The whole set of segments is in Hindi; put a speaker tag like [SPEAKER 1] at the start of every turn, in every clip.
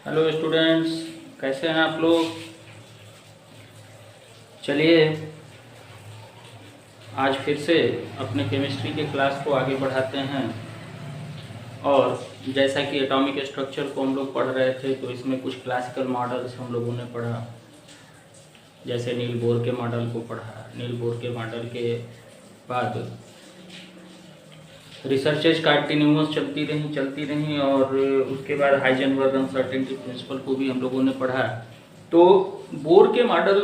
[SPEAKER 1] हेलो स्टूडेंट्स, कैसे हैं आप लोग। चलिए आज फिर से अपने केमिस्ट्री के क्लास को आगे बढ़ाते हैं। और जैसा कि एटॉमिक स्ट्रक्चर को हम लोग पढ़ रहे थे, तो इसमें कुछ क्लासिकल मॉडल्स हम लोगों ने पढ़ा। जैसे नील बोर के मॉडल को पढ़ा। नील बोर के मॉडल के बाद रिसर्चेज कंटिन्यूअस चलती रहीं और उसके बाद हाइजेनबर्ग अनसर्टेनिटी प्रिंसिपल को भी हम लोगों ने पढ़ा। तो बोर के मॉडल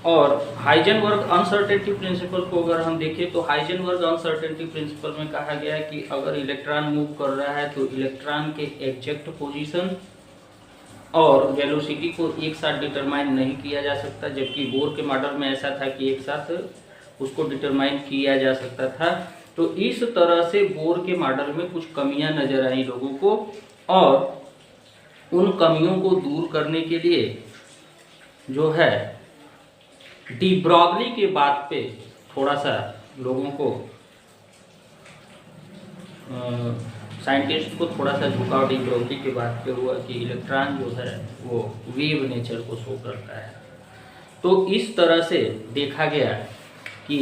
[SPEAKER 1] और हाइजेनबर्ग अनसर्टेनिटी प्रिंसिपल को अगर हम देखें, तो हाइजेनबर्ग अनसर्टेनिटी प्रिंसिपल में कहा गया है कि अगर इलेक्ट्रॉन मूव कर रहा है तो इलेक्ट्रॉन के एग्जैक्ट पोजीशन और वेलोसिटी को एक साथ डिटरमाइन नहीं किया जा सकता, जबकि बोर के मॉडल में ऐसा था कि एक साथ उसको डिटरमाइन किया जा सकता था। तो इस तरह से बोर के मॉडल में कुछ कमियां नजर आई लोगों को, और उन कमियों को दूर करने के लिए जो है डी ब्रॉगली के बात पे थोड़ा सा लोगों को साइंटिस्ट को थोड़ा सा झुकाव डी ब्रॉगली के बात पे हुआ कि इलेक्ट्रॉन जो है वो वेव नेचर को शो करता है। तो इस तरह से देखा गया कि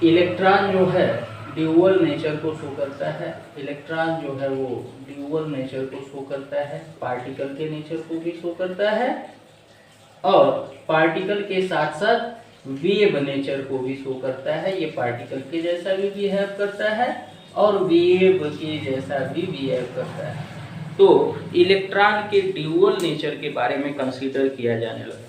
[SPEAKER 1] इलेक्ट्रॉन जो है ड्यूअल नेचर को शो करता है। इलेक्ट्रॉन जो है वो ड्यूअल नेचर को शो करता है, पार्टिकल के नेचर को भी शो करता है, और पार्टिकल के साथ साथ वेव नेचर को भी शो करता है। ये पार्टिकल के जैसा भी बिहेव करता है और वेव के जैसा भी बिहेव करता है। तो इलेक्ट्रॉन के ड्यूअल नेचर के बारे में कंसीडर किया जाने लगा।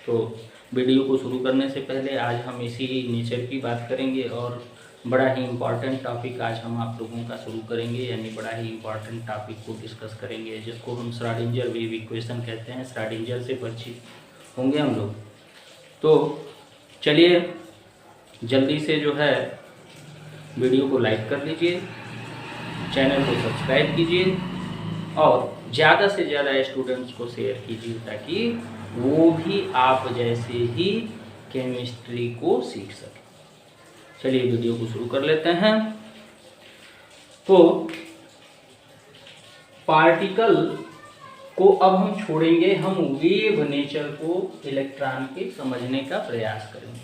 [SPEAKER 1] तो वीडियो को शुरू करने से पहले आज हम इसी नेचर की बात करेंगे, और बड़ा ही इम्पॉर्टेंट टॉपिक आज हम आप लोगों का शुरू करेंगे, यानी बड़ा ही इम्पॉर्टेंट टॉपिक को डिस्कस करेंगे, जिसको हम श्रोडिंगर वेव इक्वेशन कहते हैं। श्रोडिंगर से परिचित होंगे हम लोग। तो चलिए जल्दी से जो है वीडियो को लाइक कर लीजिए, चैनल को सब्सक्राइब कीजिए और ज़्यादा से ज़्यादा स्टूडेंट्स को शेयर कीजिए, ताकि वो भी आप जैसे ही केमिस्ट्री को सीख सकें। चलिए वीडियो को शुरू कर लेते हैं। तो पार्टिकल को अब हम छोड़ेंगे, हम वेव नेचर को इलेक्ट्रॉन के समझने का प्रयास करेंगे।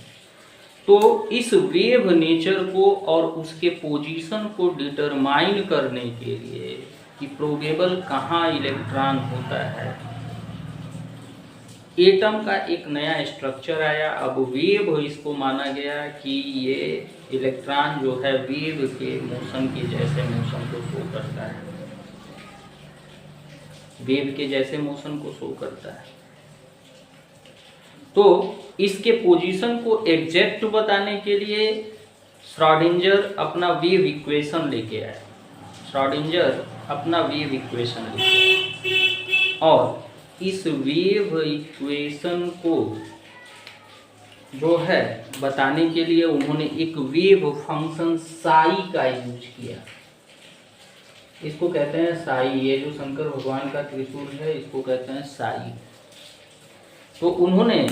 [SPEAKER 1] तो इस वेव नेचर को और उसके पोजीशन को डिटरमाइन करने के लिए कि प्रोबेबल कहाँ इलेक्ट्रॉन होता है, एटम का एक नया स्ट्रक्चर आया। अब वेव इसको माना गया कि ये इलेक्ट्रॉन जो है वेव के मोशन के जैसे मोशन को शो करता है, वेव के जैसे मोशन को शो करता है। तो इसके पोजीशन को एग्जैक्ट बताने के लिए श्रोडिंगर अपना वेव इक्वेशन लेके आया। श्रोडिंगर अपना वेव इक्वेशन लेके आया, और इस वेव इक्वेशन को जो है बताने के लिए उन्होंने एक वेव फंक्शन साई का यूज किया। इसको कहते हैं साई। ये जो शंकर भगवान का त्रिशूल है, इसको कहते हैं साई। तो उन्होंने,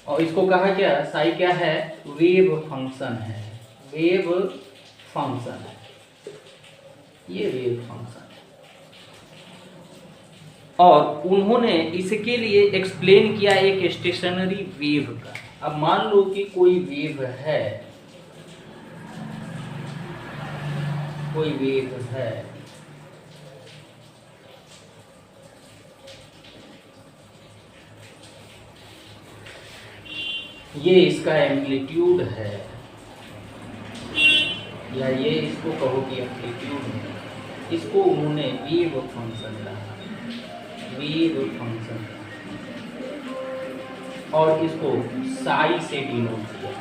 [SPEAKER 1] और इसको कहा क्या, साई क्या है, वेव फंक्शन है। वेव फंक्शन है, ये वेव फंक्शन है। और उन्होंने इसके लिए एक्सप्लेन किया एक स्टेशनरी वेव का। अब मान लो कि कोई वेव है, कोई वेव है, ये इसका एम्पलीट्यूड है, या ये इसको कहो कि एम्पलीट्यूड है। इसको उन्होंने वेव फंक्शन कहा, वेव फंक्शन, और इसको साई से डिनोट किया।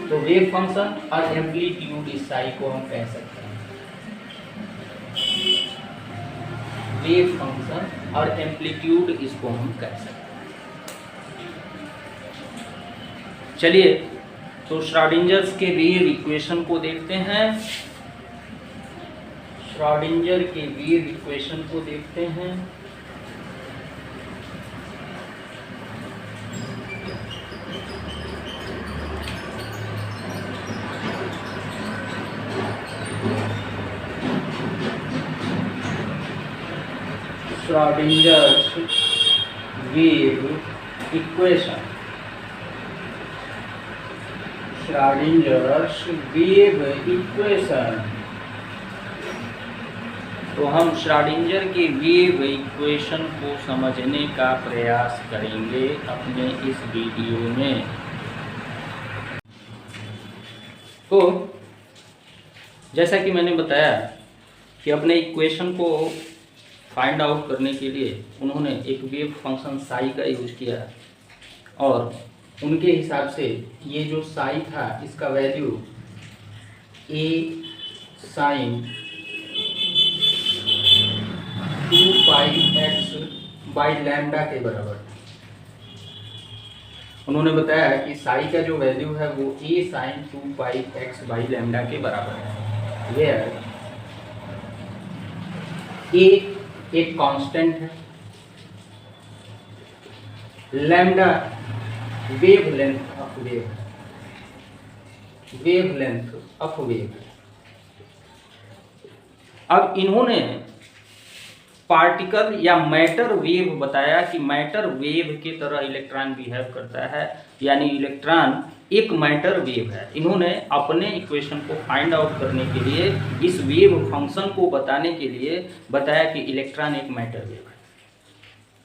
[SPEAKER 1] तो वेव फंक्शन और एम्पलीट्यूड इस साई को हम कह सकते हैं। वेव फंक्शन और एम्पलीट्यूड इसको हम कह सकते हैं। चलिए तो श्रोडिंगर के वेव इक्वेशन को देखते हैं। श्रोडिंगर के वेव इक्वेशन को देखते हैं। श्रोडिंजर्स वेव इक्वेशन, श्रोडिंजर्स वेव इक्वेशन। तो हम श्रोडिंगर के वेव इक्वेशन को समझने का प्रयास करेंगे अपने इस वीडियो में। तो जैसा कि मैंने बताया कि अपने इक्वेशन को फाइंड आउट करने के लिए उन्होंने एक वेव फंक्शन साई का यूज किया और उनके हिसाब से ये जो साई था इसका value A sine 2πx by lambda के बराबर। उन्होंने बताया कि साई का जो वैल्यू है वो ए साइन 2πx बाई लैम्डा के बराबर है, वेयर ए एक कांस्टेंट है, lambda wave length of wave, wave length of wave. अब इन्होंने पार्टिकल या मैटर वेव बताया कि मैटर वेव की तरह इलेक्ट्रॉन बिहेव करता है, यानी इलेक्ट्रॉन एक मैटर वेव है। इन्होंने अपने इक्वेशन को फाइंड आउट करने के लिए इस वेव फंक्शन को बताने के लिए बताया कि इलेक्ट्रॉन एक मैटर वेव है,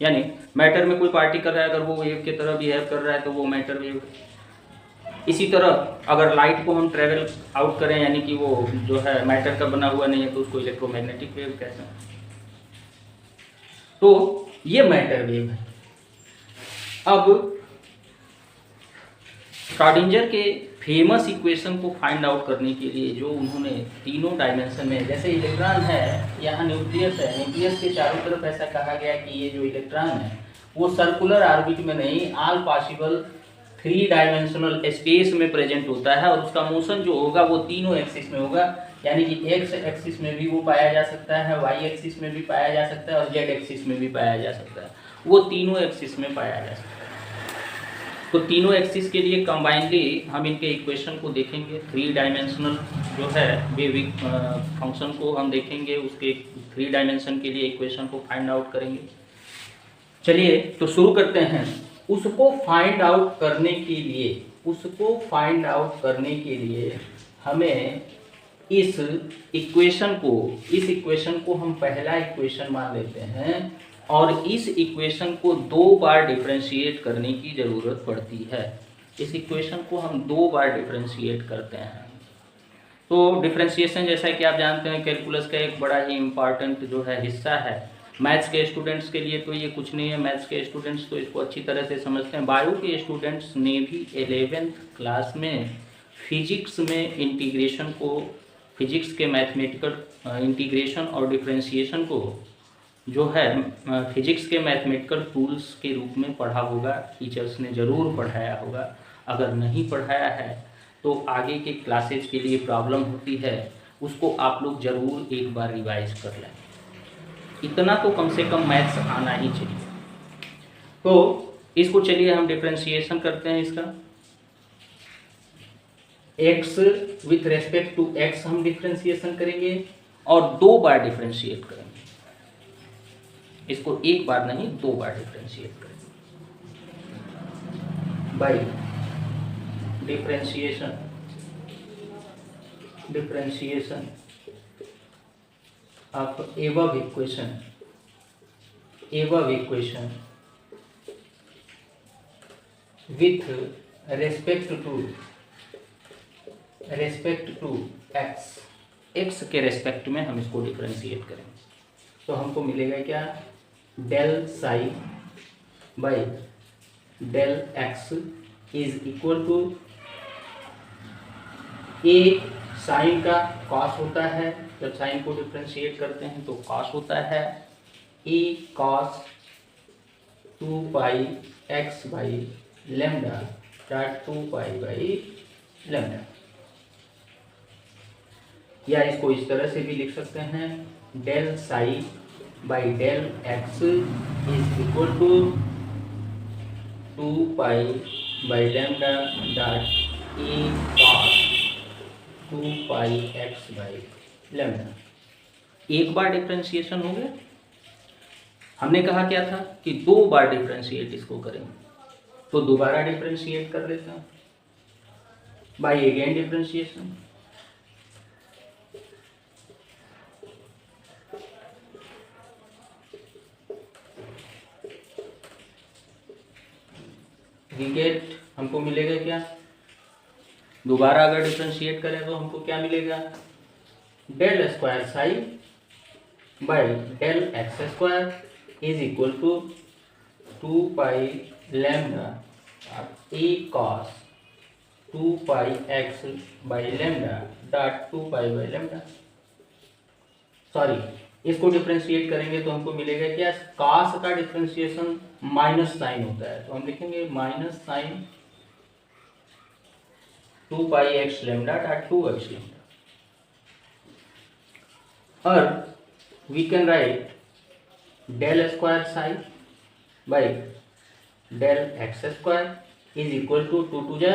[SPEAKER 1] यानी मैटर में कोई पार्टिकल है, अगर वो वेव की तरह बिहेव कर रहा है तो वो मैटर वेव है। इसी तरह अगर लाइट को हम ट्रेवल आउट करें, यानी कि वो जो है मैटर का बना हुआ नहीं है, तो उसको इलेक्ट्रोमैग्नेटिक वेव कहते हैं। तो ये मैटर वेव है। अब श्रोडिंगर के फेमस इक्वेशन को फाइंड आउट करने के लिए जो उन्होंने तीनों डायमेंशन में, जैसे इलेक्ट्रॉन है, यहाँ न्यूक्लियस है, न्यूक्लियस के चारों तरफ ऐसा कहा गया कि ये जो इलेक्ट्रॉन है वो सर्कुलर ऑर्बिट में नहीं, ऑल पॉसिबल 3 डायमेंशनल स्पेस में प्रेजेंट होता है और उसका मोशन जो होगा वो तीनों एक्सिस में होगा, यानी कि एक्स एक्सिस में भी वो पाया जा सकता है, वाई एक्सिस में भी पाया जा सकता है और जेड एक्सिस में भी पाया जा सकता है। वो तीनों एक्सिस में पाया जा सकता है। तो तीनों एक्सिस के लिए कंबाइनली हम इनके इक्वेशन को देखेंगे। 3 डायमेंशनल जो है वेव फंक्शन को हम देखेंगे, उसके 3 डायमेंशन के लिए इक्वेशन को फाइंड आउट करेंगे। चलिए तो शुरू करते हैं। उसको फाइंड आउट करने के लिए हमें इस इक्वेशन को हम पहला इक्वेशन मान लेते हैं और इस इक्वेशन को 2 बार डिफरेंशिएट करने की ज़रूरत पड़ती है। इस इक्वेशन को हम 2 बार डिफरेंशिएट करते हैं। तो डिफरेंशिएशन जैसा कि आप जानते हैं कैलकुलस का एक बड़ा ही इम्पॉर्टेंट जो है हिस्सा है। मैथ्स के स्टूडेंट्स के लिए तो ये कुछ नहीं है, मैथ्स के स्टूडेंट्स तो इसको अच्छी तरह से समझते हैं। बायो के स्टूडेंट्स ने भी 11th क्लास में फिजिक्स में इंटीग्रेशन को, फिजिक्स के मैथमेटिकल इंटीग्रेशन और डिफरेंशिएशन को जो है फिजिक्स के मैथमेटिकल टूल्स के रूप में पढ़ा होगा। टीचर्स ने ज़रूर पढ़ाया होगा। अगर नहीं पढ़ाया है तो आगे के क्लासेज के लिए प्रॉब्लम होती है, उसको आप लोग ज़रूर एक बार रिवाइज कर लें। इतना तो कम से कम मैथ्स आना ही चाहिए। तो इसको चलिए हम डिफरेंशिएशन करते हैं। इसका x with respect to x हम डिफरेंशिएशन करेंगे और 2 बार डिफरेंशिएट करेंगे। इसको एक बार नहीं 2 बार डिफरेंशिएट करेंगे by differentiation of above equation with respect to x के रेस्पेक्ट में हम इसको डिफरेंशिएट करेंगे। तो हमको मिलेगा क्या, del psi by del x is equal to A sine का कॉस होता है, जब साइन को डिफरेंशिएट करते हैं तो कॉस होता है A cos 2πx by lambda dot 2π by lambda, या इसको इस तरह से भी लिख सकते हैं, del psi by del x is equal to 2π by lambda dot A cos 2πx by lambda. एक बार डिफरेंशिएशन हो गया। हमने कहा क्या था कि 2 बार डिफरेंशिएट इसको करेंगे, तो दोबारा डिफरेंशिएट कर लेते हैं by again differentiation. We get, हमको मिलेगा क्या, दोबारा अगर डिफरेंशिएट करें तो हमको क्या मिलेगा, del square psi by del x square is equal to 2 pi lambda A cos 2 pi x by lambda dot 2 pi by lambda. Sorry, इसको डिफरेंशिएट करेंगे तो हमको मिलेगा क्या, कॉस का डिफरेंशिएशन माइनस साइन होता है, तो हम लिखेंगे minus sine 2 pi x lambda dot 2 x lambda. और we can write del square sine by del x square is equal to 2 टू जा,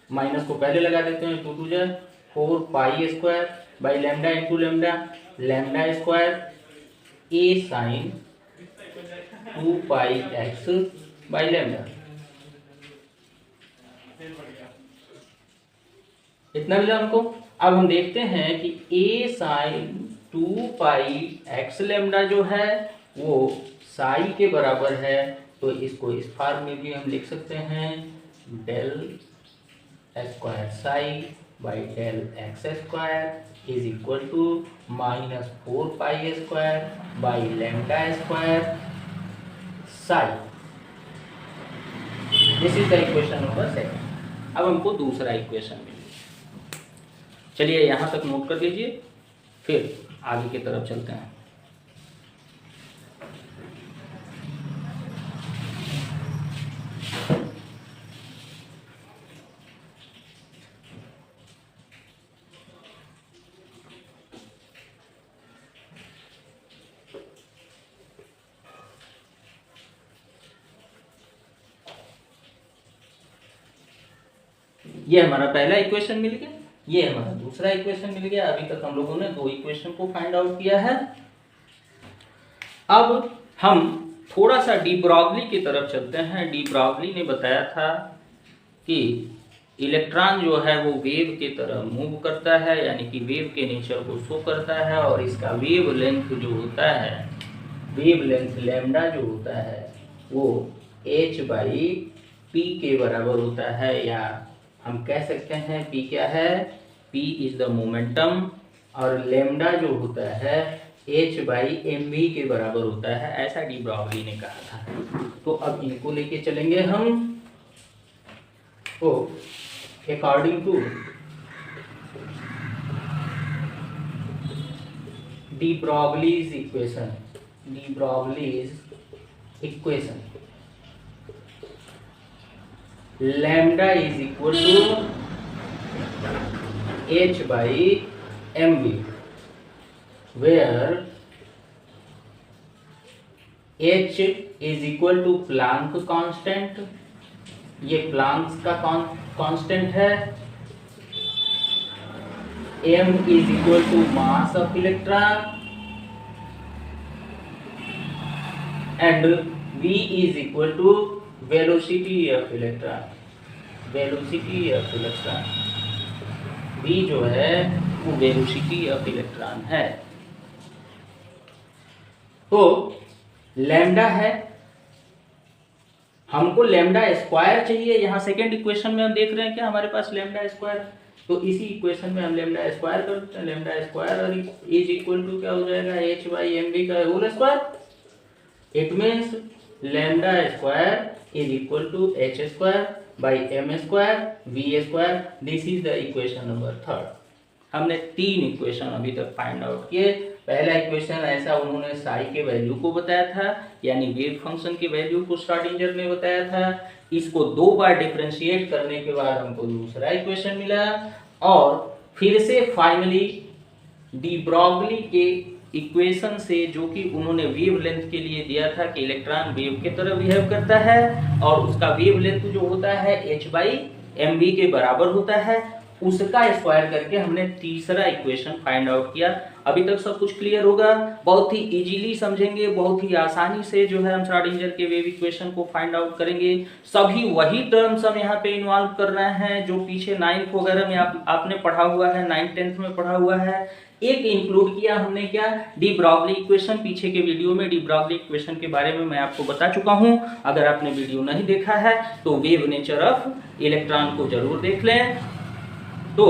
[SPEAKER 1] माइनस को पहले लगा देते हैं, 2 टू जा 4 pi square by lambda into lambda, lambda square A sine 2 pi x by lambda. इतना मिला हमको। अब हम देखते हैं कि A sine 2 pi x lambda जो है वो साई के बराबर है, तो इसको इस फॉर्म में भी हम लिख सकते हैं, del square psi by del x square is equal to minus 4 pi square by lambda square psi. This is the equation number 2। अब हमको दूसरा इक्वेशन मिलेगा। चलिए यहाँ तक नोट कर लीजिए, फिर आगे की तरफ चलते हैं। ये हमारा पहला इक्वेशन मिल गया, ये हमारा दूसरा इक्वेशन मिल गया। अभी तक हम लोगों ने 2 इक्वेशन को फाइंड आउट किया है। अब हम थोड़ा सा डी ब्रॉगली की तरफ चलते हैं। डी ब्रॉगली ने बताया था कि इलेक्ट्रॉन जो है वो वेव की तरह मूव करता है, यानी कि वेव के नेचर को शो करता है, और इसका वेव लेंथ जो होता है, वेव लेंथ लैम्डा जो होता है वो h बाई पी के बराबर होता है, या हम कह सकते हैं p क्या है, p इज द मोमेंटम, और लैम्डा जो होता है h बाई एम वी के बराबर होता है, ऐसा डी ब्रॉगली ने कहा था। तो अब इनको लेके चलेंगे हम। तो according to de Broglie's equation, de Broglie's equation, lambda is equal to h by m v, where h is equal to Planck constant, ये प्लांक्स का कांस्टेंट है, m is equal to mass of electron, and v is equal to velocity of electron, velocity of electron, v जो है वो वेलोसिटी ऑफ इलेक्ट्रॉन है। तो लैम्डा है, हमको लैम्डा स्क्वायर चाहिए। यहाँ सेकेंड इक्वेशन में हम देख रहे हैं क्या हमारे पास लैम्डा स्क्वायर, तो इसी इक्वेशन में हम लैम्डा स्क्वायर करते हैं। लैम्डा स्क्वायर और इज इक्वल टू क्या हो जाएगा, h बाई एम वी का whole square. It means lambda square is equal to h square by M square we square. This is the equation number 3। हमने 3 इक्वेशन अभी तक फाइंड आउट किए। पहला इक्वेशन ऐसा उन्होंने साई के वैल्यू को बताया था, यानी वेव फंक्शन की वैल्यू को श्रोडिंगर ने बताया था। इसको 2 बार डिफरेंशिएट करने के बाद हमको दूसरा इक्वेशन मिला, और फिर से फाइनली डी ब्रॉगली के इक्वेशन से, जो कि उन्होंने वेव लेंथ के लिए दिया था कि इलेक्ट्रॉन वेव की तरह बिहेव करता है और उसका वेव लेंथ जो होता है h बाई एम वी के बराबर होता है, उसका स्क्वायर करके हमने तीसरा इक्वेशन फाइंड आउट किया। अभी तक सब कुछ क्लियर होगा, बहुत ही इजीली समझेंगे, बहुत ही आसानी से जो है हम श्रोडिंगर के वेव इक्वेशन को फाइंड आउट करेंगे। सभी वही टर्म्स हम यहाँ पे इन्वॉल्व कर रहे हैं जो पीछे 9th वगैरह में आपने पढ़ा हुआ है, 9th 10th में पढ़ा हुआ है। एक इंक्लूड किया हमने क्या, डी ब्रॉगली इक्वेशन। पीछे के वीडियो में डी ब्रॉगली इक्वेशन के बारे में मैं आपको बता चुका हूं। अगर आपने वीडियो नहीं देखा है तो वेव नेचर ऑफ इलेक्ट्रॉन को जरूर देख लें। तो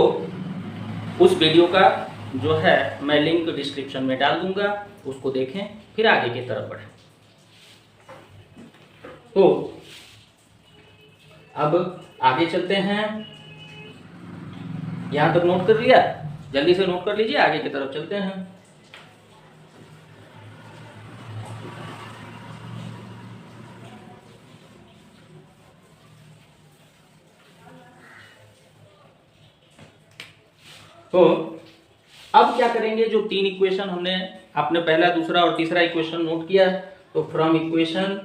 [SPEAKER 1] उस वीडियो का जो है मैं लिंक डिस्क्रिप्शन में डाल दूंगा, उसको देखें, फिर आगे की तरफ बढ़ें। तो अब आगे चलते हैं। यहां तक नोट कर लिया, जल्दी से नोट कर लीजिए, आगे की तरफ चलते हैं। तो अब क्या करेंगे, जो 3 इक्वेशन हमने आपने पहला, दूसरा और तीसरा इक्वेशन नोट किया, तो from equation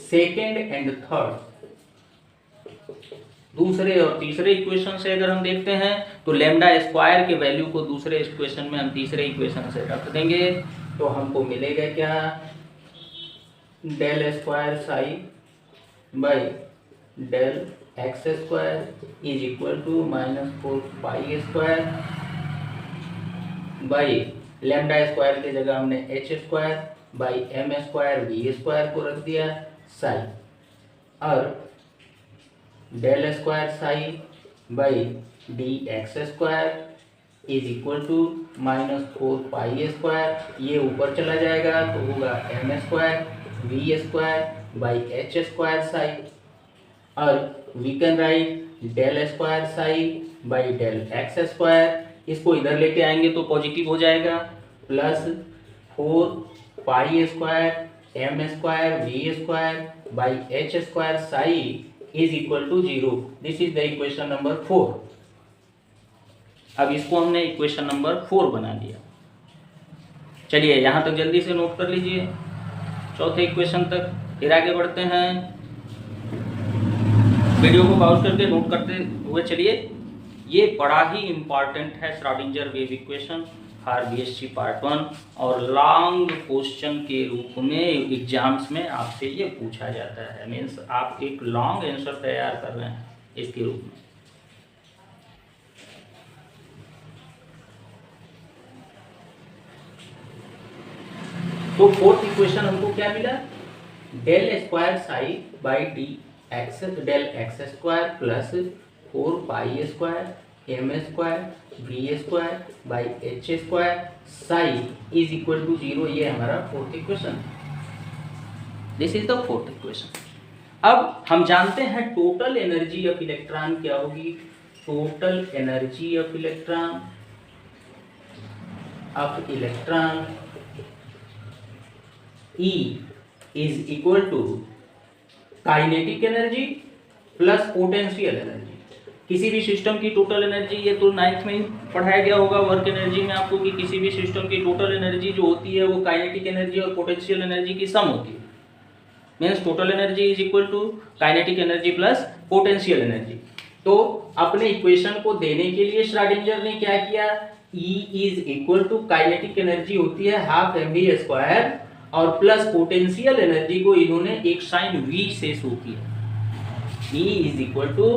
[SPEAKER 1] second and third, दूसरे और तीसरे इक्वेशन से अगर हम देखते हैं तो लैम्डा स्क्वायर के वैल्यू को दूसरे इक्वेशन में हम तीसरे इक्वेशन से रख देंगे, तो हमको मिलेगा क्या, del square psi by del x square is equal to -4 pi square by lambda square की जगह हमने H square by M square we square को रख दिया साई, और del square psi by D x square is equal to -4 pi square, ये ऊपर चला जाएगा तो होगा M square we square by H square psi, और we can write del square psi by del x square, इसको इधर लेके आएंगे तो पॉजिटिव हो जाएगा, plus 4 pi square m square we square by H square psi is equal to 0। This is the equation number 4। अब इसको हमने इक्वेशन नंबर 4 बना दिया। चलिए यहां तक जल्दी से नोट कर लीजिए, चौथे इक्वेशन तक, फिर आगे बढ़ते हैं। वीडियो को पॉज करके नोट करते हुए चलिए। ये बड़ा ही इंपॉर्टेंट है Schrodinger wave equation for BSc part 1, और लॉन्ग क्वेश्चन के रूप में एग्जाम्स में आपसे ये पूछा जाता है। मीन्स आप एक लॉन्ग आंसर तैयार कर रहे हैं इसके रूप में। तो फोर्थ इक्वेशन हमको क्या मिला, del square psi by D x del x square plus 4 pi square m square we square by H square psi is equal to 0। ये हमारा fourth equation, this is the fourth equation. अब हम जानते हैं टोटल एनर्जी ऑफ इलेक्ट्रॉन क्या होगी। Total energy of electron E is equal to kinetic energy plus potential energy. किसी भी सिस्टम की टोटल एनर्जी, ये तो 9th में ही पढ़ाया गया होगा वर्क एनर्जी में आपको, कि किसी भी सिस्टम की टोटल एनर्जी जो होती है वो काइनेटिक एनर्जी और पोटेंशियल एनर्जी की सम होती है। Means total energy is equal to kinetic energy plus potential energy. तो अपने इक्वेशन को देने के लिए श्रोडिंगर ने क्या किया, E is equal to kinetic energy होती है हाफ mv स्क्वायर, और प्लस पोटेंशियल एनर्जी को इन्होंने एक साइन v से शो किया। E is equal to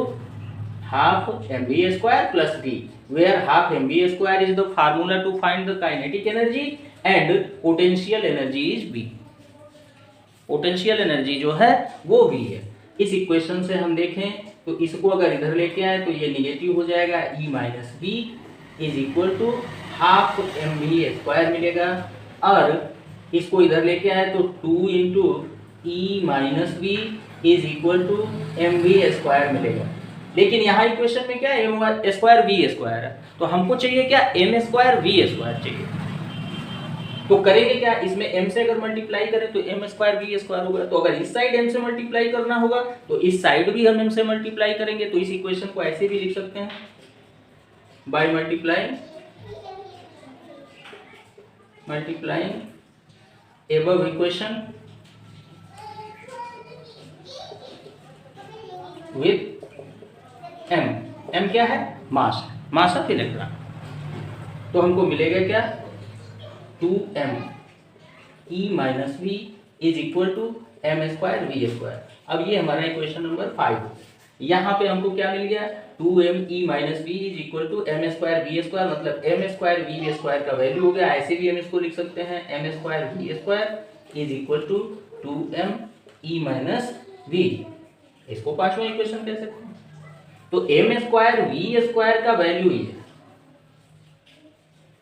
[SPEAKER 1] half mv square plus v, where half mv square is the formula to find the kinetic energy and potential energy is v। Potential energy जो है वो v है। इस इक्वेशन से हम देखें तो इसको अगर इधर लेके आए तो ये निगेटिव हो जाएगा, E minus v is equal to half mv square मिलेगा, और इसको इधर लेके आए तो 2 into E minus v is equal to m v square मिलेगा। लेकिन यहाँ इक्वेशन में क्या है, एम स्क्वायर वी स्क्वायर है, तो हमको चाहिए क्या, एम स्क्वायर वी स्क्वायर चाहिए। तो करेंगे क्या, इसमें m से अगर मल्टीप्लाई करें तो m स्क्वायर वी स्क्वायर होगा। तो अगर इस साइड m से मल्टीप्लाई करना होगा तो इस साइड भी हम m से मल्टीप्लाई करेंगे। तो इस इक्वेशन को ऐसे भी लिख सकते हैं, by multiplying above equation with m, m क्या है? Mass of electron. तो हमको मिलेगा क्या? 2m e minus v is equal to m square we square. अब ये हमारा इक्वेशन नंबर 5। यहाँ पे हमको क्या मिल गया? 2m e minus v is equal to m square we square, मतलब m स्क्वायर वी स्क्वायर का वैल्यू हो गया। ऐसे भी हम इसको लिख सकते हैं m square we square is equal to 2m e minus v. इसको पांचवा इक्वेशन कह सकते हैं। तो m स्क्वायर वी स्क्वायर का वैल्यू ही है।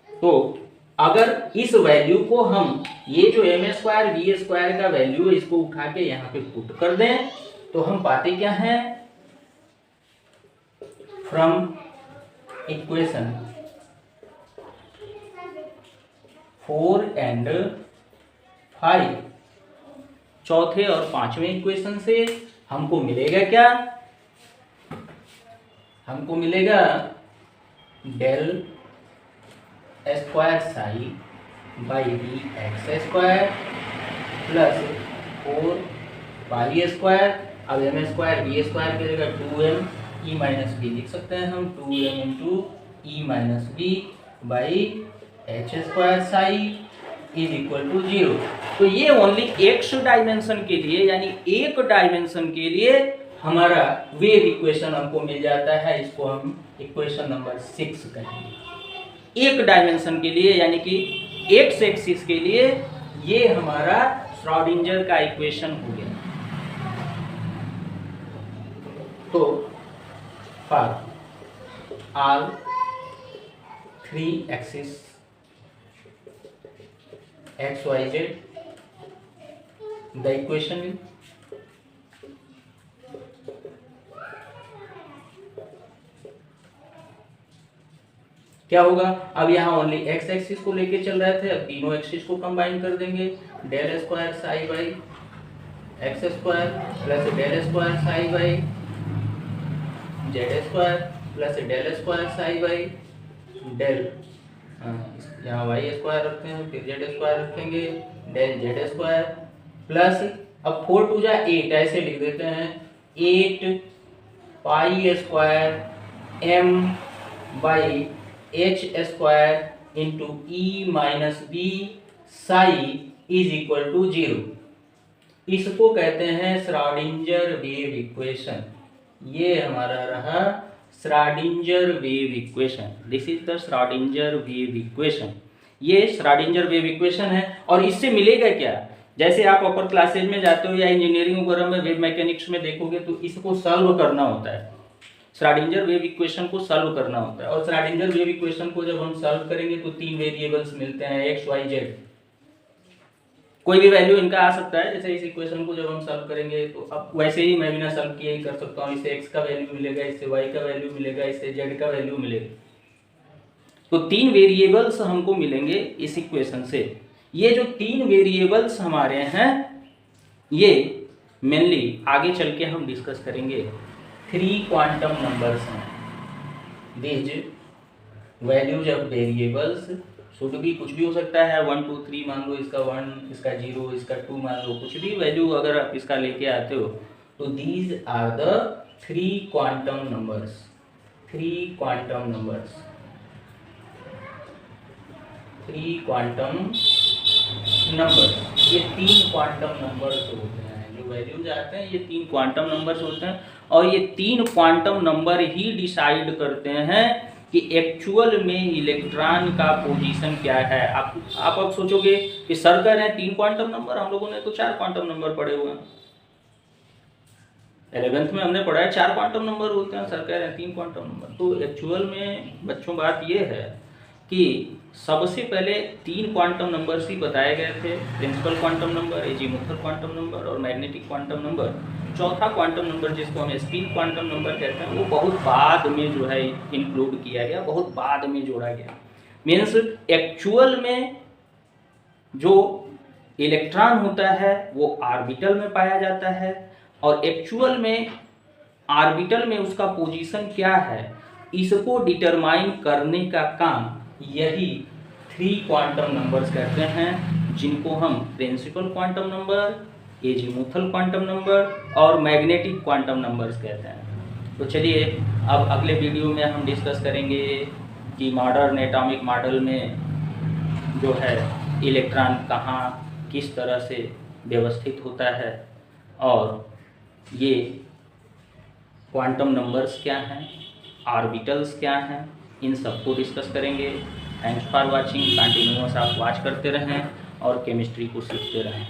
[SPEAKER 1] तो अगर इस वैल्यू को हम, ये जो m स्क्वायर वी स्क्वायर का वैल्यू है, इसको उठा के यहाँ पे पुट कर दें तो हम पाते क्या हैं? फ्रॉम इक्वेशन 4 एंड 5, चौथे और पांचवें इक्वेशन से हमको मिलेगा क्या? हमको मिलेगा del square psi by D x square plus 4 pi square. अब एम स्क्वायर वी स्क्वायर की जगह 2m ई माइनस बी लिख सकते हैं हम, 2m into E minus b by H square psi is equal to 0। तो ये ओनली एक्स डायमेंशन के लिए, यानी एक डायमेंशन के लिए हमारा वेव इक्वेशन हमको मिल जाता है। इसको हम इक्वेशन नंबर 6 कहेंगे। एक डायमेंशन के लिए, यानी कि एक्स एक्सिस के लिए ये हमारा श्रोडिंगर का इक्वेशन हो गया। तो for all 3 axis x y z the equation क्या होगा? अब यहाँ ओनली एक्स एक्सिस को लेके चल रहे थे, अब तीनों एक्सिस को कंबाइन कर देंगे। Del square psi by x square plus del square psi by z square plus del square psi by del, यहाँ वाई स्क्वायर रखते हैं, फिर जेड स्क्वायर रखेंगे, डेल जेड स्क्वायर प्लस, अब 4 टू जा 8, ऐसे लिख देते हैं 8 pi square m by H square into E minus b psi is equal to 0। इसको कहते हैं श्रोडिंगर वेव इक्वेशन। ये हमारा रहा Schrodinger wave equation. This is the Schrodinger wave equation. ये श्रोडिंगर वेव इक्वेशन है। और इससे मिलेगा क्या? जैसे आप अपर क्लासेज में जाते हो या इंजीनियरिंग वगैरह में वेव मैकेनिक्स में देखोगे तो इसको सॉल्व करना होता है। श्रोडिंगर वेव इक्वेशन को सॉल्व करना होता है। और श्रोडिंगर वेव इक्वेशन को जब हम सॉल्व करेंगे तो 3 वेरिएबल्स मिलते हैं, एक्स वाई जेड। कोई भी वैल्यू इनका आ सकता है। जैसे इस इक्वेशन को जब हम सॉल्व करेंगे तो अब वैसे ही मैं बिना सॉल्व किए ही कर सकता हूँ। इससे एक्स का वैल्यू मिलेगा, इससे वाई का वैल्यू मिलेगा, इससे जेड का वैल्यू मिलेगा। तो 3 वेरिएबल्स हमको मिलेंगे इस इक्वेशन से। ये जो 3 वेरिएबल्स हमारे हैं ये मेनली आगे चल के हम डिस्कस करेंगे। 3 क्वांटम नंबर्स हैं। These values of variables should भी, कुछ भी हो सकता है, 1 2 3 मान लो, इसका 1, इसका 0, इसका 2 मान लो, कुछ भी वैल्यू अगर आप इसका लेके आते हो तो these are the 3 quantum numbers. 3 quantum numbers, 3 quantum numbers, ये 3 क्वांटम नंबर्स होते हैं। जो वैल्यूज आते हैं ये 3 क्वांटम नंबर्स होते हैं। और ये 3 क्वांटम नंबर ही डिसाइड करते हैं कि एक्चुअल में इलेक्ट्रॉन का पोजीशन क्या है। आप अब सोचोगे कि सर कह रहे हैं 3 क्वांटम नंबर, हम लोगों ने तो 4 क्वांटम नंबर पढ़े हुए हैं। 11th में हमने पढ़ा है 4 क्वांटम नंबर होते हैं, सर कह रहे हैं 3 क्वांटम नंबर। तो एक्चुअल में बच्चों बात ये है कि सबसे पहले 3 क्वांटम नंबर्स ही बताए गए थे। Principal quantum number, azimuthal quantum number और मैग्नेटिक क्वांटम नंबर। चौथा क्वांटम नंबर जिसको हम स्पिन क्वांटम नंबर कहते हैं वो बहुत बाद में जो है इंक्लूड किया गया, बहुत बाद में जोड़ा गया। मीन्स एक्चुअल में जो इलेक्ट्रॉन होता है वो ऑर्बिटल में पाया जाता है और एक्चुअल में ऑर्बिटल में उसका पोजीशन क्या है इसको डिटरमाइन करने का काम यही 3 क्वांटम नंबर्स करते हैं, जिनको हम principal quantum number, azimuthal quantum number और मैग्नेटिक क्वांटम नंबर्स कहते हैं। तो चलिए अब अगले वीडियो में हम डिस्कस करेंगे कि मॉडर्न एटॉमिक मॉडल में जो है इलेक्ट्रॉन कहाँ किस तरह से व्यवस्थित होता है और ये क्वांटम नंबर्स क्या हैं, ऑर्बिटल्स क्या हैं, इन सबको डिस्कस करेंगे। Thanks for watching. कंटिन्यूअस आप वॉच करते रहें और केमिस्ट्री को सीखते रहें।